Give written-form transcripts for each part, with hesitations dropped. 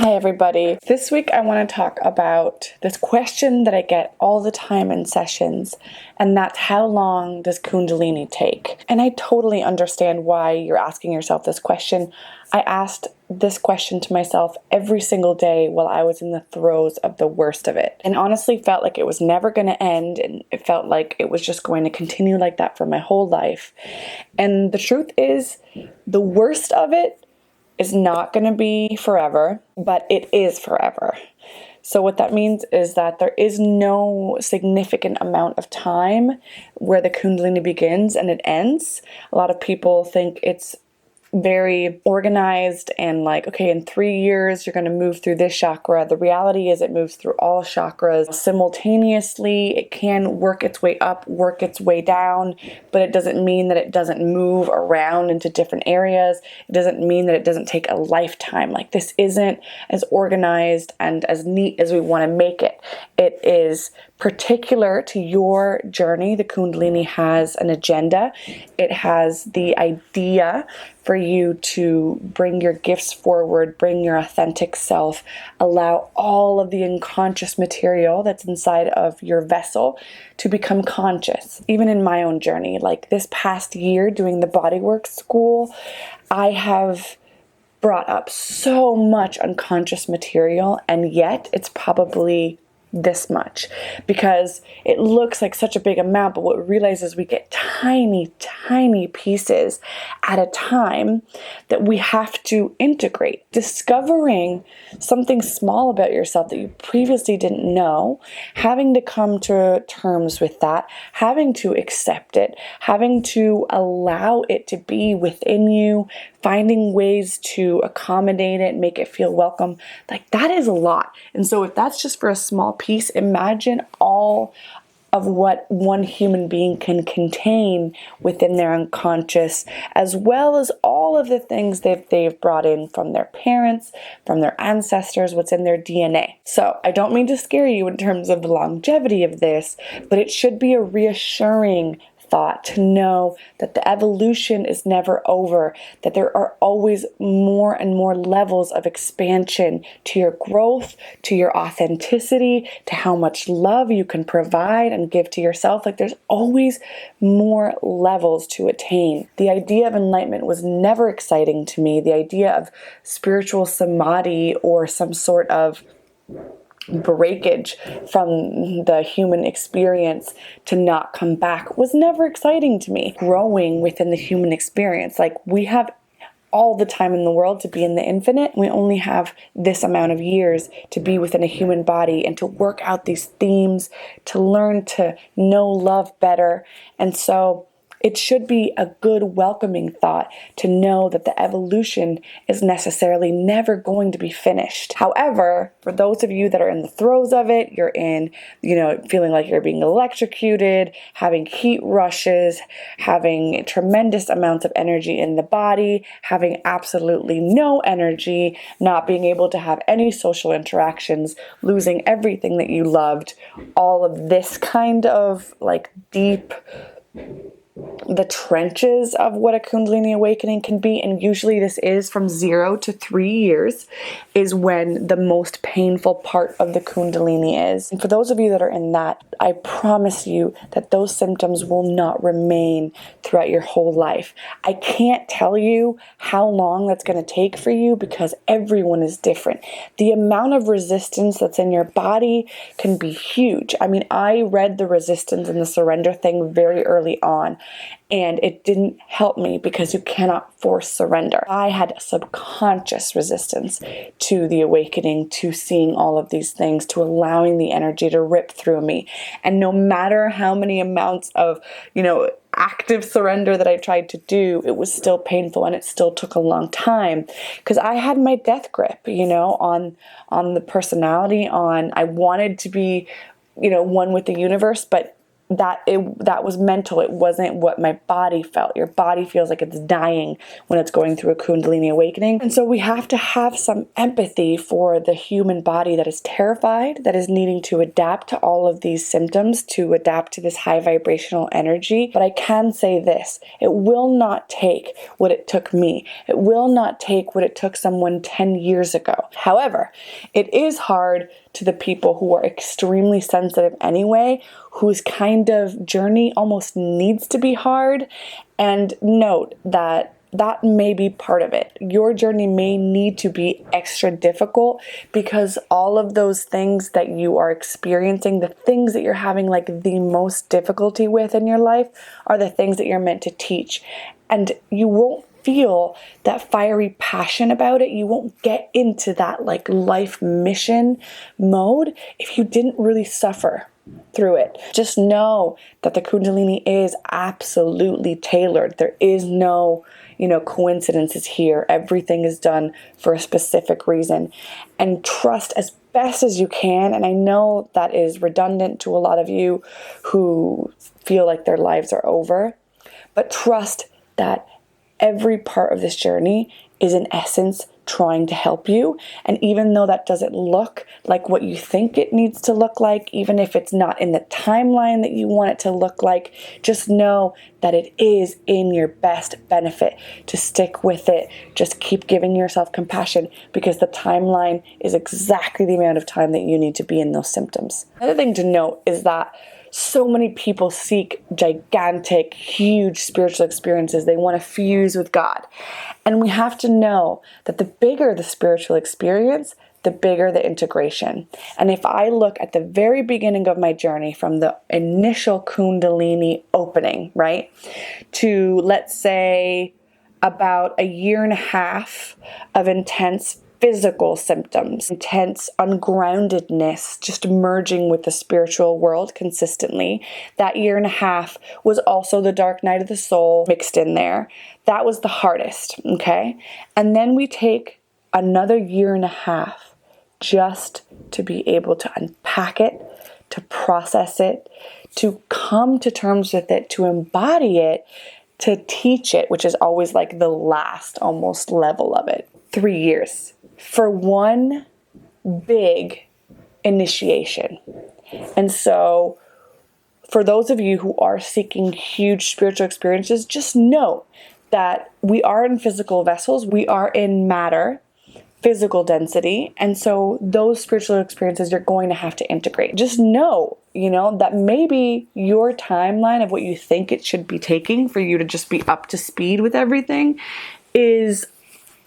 Hi everybody. This week I want to talk about this question that I get all the time in sessions, and that's how long does Kundalini take? And I totally understand why you're asking yourself this question. I asked this question to myself every single day while I was in the throes of the worst of it, and honestly felt like it was never going to end, and it felt like it was just going to continue like that for my whole life. And the truth is, the worst of it is not going to be forever, but it is forever. So what that means is that there is no significant amount of time where the Kundalini begins and it ends. A lot of people think it's very organized and like, okay, in 3 years, you're going to move through this chakra. The reality is it moves through all chakras simultaneously. It can work its way up, work its way down, but it doesn't mean that it doesn't move around into different areas. It doesn't mean that it doesn't take a lifetime. Like, this isn't as organized and as neat as we want to make it. It is particular to your journey. The Kundalini has an agenda. It has the idea for you to bring your gifts forward, bring your authentic self, allow all of the unconscious material that's inside of your vessel to become conscious. Even in my own journey, like this past year doing the bodywork school, I have brought up so much unconscious material, and yet it's probably this much, because it looks like such a big amount, but what we realize is we get tiny pieces at a time that we have to integrate. Discovering something small about yourself that you previously didn't know, having to come to terms with that, having to accept it, having to allow it to be within you, finding ways to accommodate it, make it feel welcome. Like, that is a lot. And so if that's just for a small piece, imagine all of what one human being can contain within their unconscious, as well as all of the things that they've brought in from their parents, from their ancestors, what's in their DNA. So I don't mean to scare you in terms of the longevity of this, but it should be a reassuring thought to know that the evolution is never over, that there are always more and more levels of expansion to your growth, to your authenticity, to how much love you can provide and give to yourself. Like, there's always more levels to attain. The idea of enlightenment was never exciting to me. The idea of spiritual samadhi or some sort of breakage from the human experience to not come back was never exciting to me. Growing within the human experience, like, we have all the time in the world to be in the infinite. We only have this amount of years to be within a human body and to work out these themes, to learn to know love better. And so it should be a good, welcoming thought to know that the evolution is necessarily never going to be finished. However, for those of you that are in the throes of it, you're in, feeling like you're being electrocuted, having heat rushes, having tremendous amounts of energy in the body, having absolutely no energy, not being able to have any social interactions, losing everything that you loved, all of this kind of like deep, the trenches of what a Kundalini awakening can be, and usually this is from 0 to 3 years, is when the most painful part of the Kundalini is. And for those of you that are in that, I promise you that those symptoms will not remain throughout your whole life. I can't tell you how long that's going to take for you, because everyone is different. The amount of resistance that's in your body can be huge. I mean, I read the resistance and the surrender thing very early on, and it didn't help me because you cannot force surrender. I had subconscious resistance to the awakening, to seeing all of these things, to allowing the energy to rip through me. And no matter how many amounts of, active surrender that I tried to do, it was still painful, and it still took a long time, because I had my death grip, on the personality, I wanted to be, one with the universe, but that was mental. It wasn't what my body felt. Your body feels like it's dying when it's going through a Kundalini awakening. And so we have to have some empathy for the human body that is terrified, that is needing to adapt to all of these symptoms, to adapt to this high vibrational energy. But I can say this, it will not take what it took me. It will not take what it took someone 10 years ago. However, it is hard to the people who are extremely sensitive anyway, whose kind of journey almost needs to be hard. And note that that may be part of it. Your journey may need to be extra difficult because all of those things that you are experiencing, the things that you're having like the most difficulty with in your life, are the things that you're meant to teach. And you won't feel that fiery passion about it. You won't get into that like life mission mode if you didn't really suffer through it. Just know that the Kundalini is absolutely tailored. There is no, coincidences here. Everything is done for a specific reason. And trust as best as you can. And I know that is redundant to a lot of you who feel like their lives are over, but trust that every part of this journey is in essence trying to help you. And even though that doesn't look like what you think it needs to look like, even if it's not in the timeline that you want it to look like, just know that it is in your best benefit to stick with it. Just keep giving yourself compassion because the timeline is exactly the amount of time that you need to be in those symptoms. Another thing to note is that so many people seek gigantic, huge spiritual experiences. They want to fuse with God. And we have to know that the bigger the spiritual experience, the bigger the integration. And if I look at the very beginning of my journey, from the initial Kundalini opening, right, to let's say about a year and a half of intense physical symptoms, intense ungroundedness, just merging with the spiritual world consistently. That year and a half was also the dark night of the soul mixed in there. That was the hardest, okay? And then we take another year and a half just to be able to unpack it, to process it, to come to terms with it, to embody it, to teach it, which is always like the last almost level of it. 3 years for one big initiation. And so for those of you who are seeking huge spiritual experiences, just know that we are in physical vessels, we are in matter, physical density, and so those spiritual experiences you're going to have to integrate. Just know, that maybe your timeline of what you think it should be taking for you to just be up to speed with everything is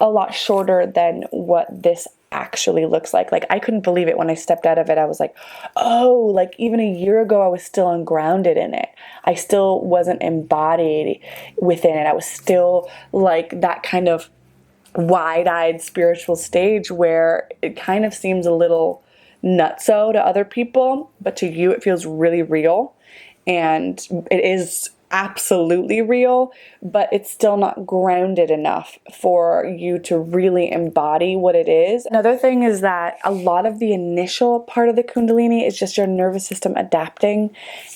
a lot shorter than what this actually looks like. Like, I couldn't believe it when I stepped out of it. I was like, oh, like even a year ago, I was still ungrounded in it. I still wasn't embodied within it. I was still like that kind of wide-eyed spiritual stage where it kind of seems a little nutso to other people, but to you, it feels really real. And it is absolutely real, but it's still not grounded enough for you to really embody what it is. Another thing is that a lot of the initial part of the Kundalini is just your nervous system adapting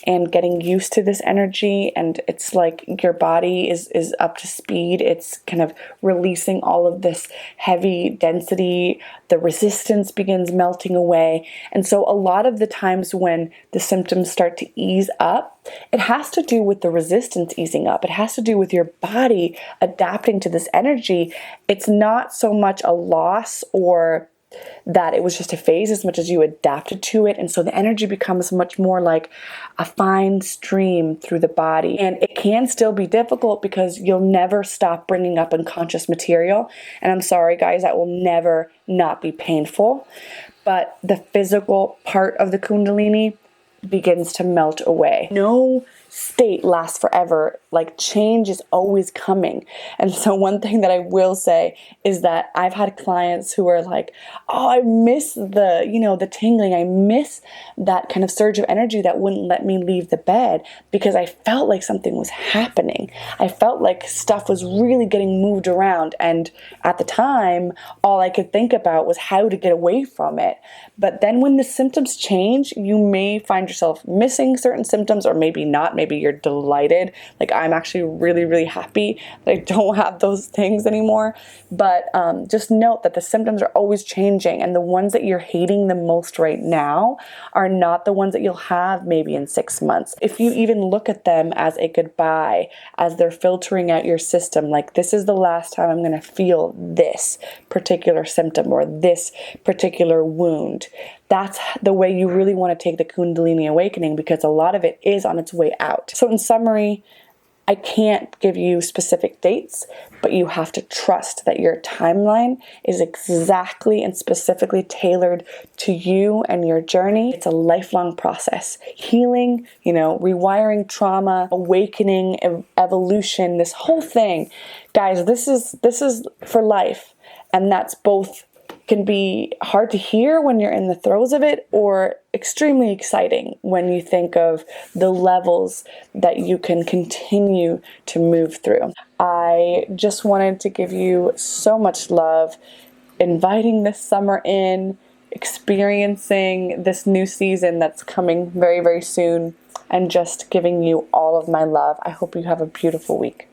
and getting used to this energy, and it's like your body is up to speed. It's kind of releasing all of this heavy density. The resistance begins melting away. And so a lot of the times when the symptoms start to ease up, it has to do with the resistance easing up. It has to do with your body adapting to this energy. It's not so much a loss or that it was just a phase as much as you adapted to it. And so the energy becomes much more like a fine stream through the body. And it can still be difficult because you'll never stop bringing up unconscious material. And I'm sorry, guys, that will never not be painful. But the physical part of the Kundalini begins to melt away. No state lasts forever. Like, change is always coming. And so one thing that I will say is that I've had clients who are like, oh, I miss the, the tingling. I miss that kind of surge of energy that wouldn't let me leave the bed, because I felt like something was happening. I felt like stuff was really getting moved around. And at the time, all I could think about was how to get away from it. But then when the symptoms change, you may find yourself missing certain symptoms, or maybe not. Maybe you're delighted. Like, I'm actually really, really happy that I don't have those things anymore. But just note that the symptoms are always changing, and the ones that you're hating the most right now are not the ones that you'll have maybe in 6 months. If you even look at them as a goodbye, as they're filtering out your system, like, this is the last time I'm going to feel this particular symptom or this particular wound. That's the way you really want to take the Kundalini awakening, because a lot of it is on its way out. So in summary, I can't give you specific dates, but you have to trust that your timeline is exactly and specifically tailored to you and your journey. It's a lifelong process. Healing, rewiring trauma, awakening, evolution, this whole thing. Guys, this is for life. And that's both can be hard to hear when you're in the throes of it, or extremely exciting when you think of the levels that you can continue to move through. I just wanted to give you so much love, inviting this summer in, experiencing this new season that's coming very, very soon, and just giving you all of my love. I hope you have a beautiful week.